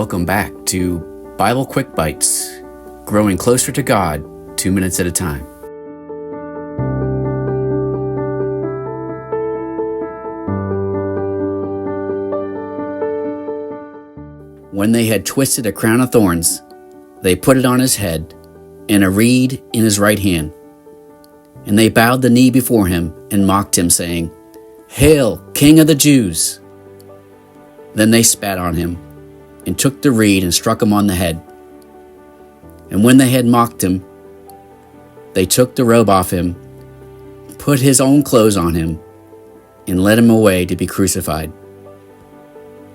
welcome back to Bible Quick Bites, growing closer to God 2 minutes at a time. When they had twisted a crown of thorns, they put it on his head, and a reed in his right hand. And they bowed the knee before him and mocked him, saying, "Hail, King of the Jews!" Then they spat on him, and took the reed and struck him on the head. And when they had mocked him, they took the robe off him, put his own clothes on him, and led him away to be crucified.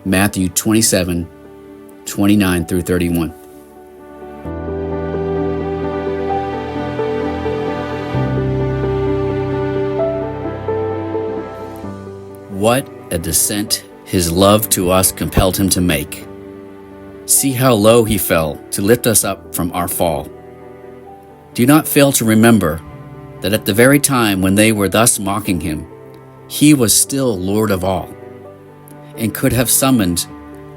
Matthew 27:29 through 31. What a descent his love to us compelled him to make. See how low he fell to lift us up from our fall. Do not fail to remember that at the very time when they were thus mocking him, he was still Lord of all, and could have summoned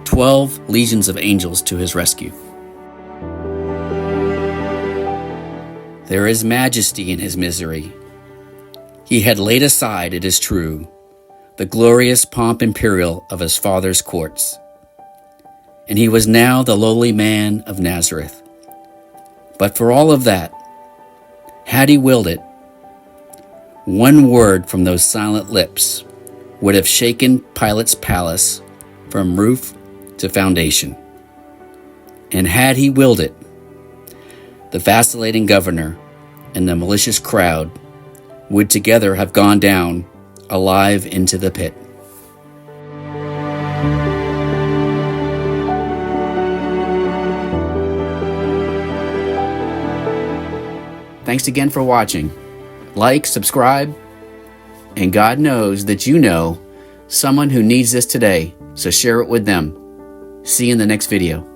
12 legions of angels to his rescue. There is majesty in his misery. He had laid aside, it is true, the glorious pomp imperial of his father's courts, and he was now the lowly man of Nazareth. But for all of that, had he willed it, one word from those silent lips would have shaken Pilate's palace from roof to foundation. And had he willed it, the vacillating governor and the malicious crowd would together have gone down alive into the pit. Thanks again for watching. Like, subscribe, and God knows that you know someone who needs this today, so share it with them. See you in the next video.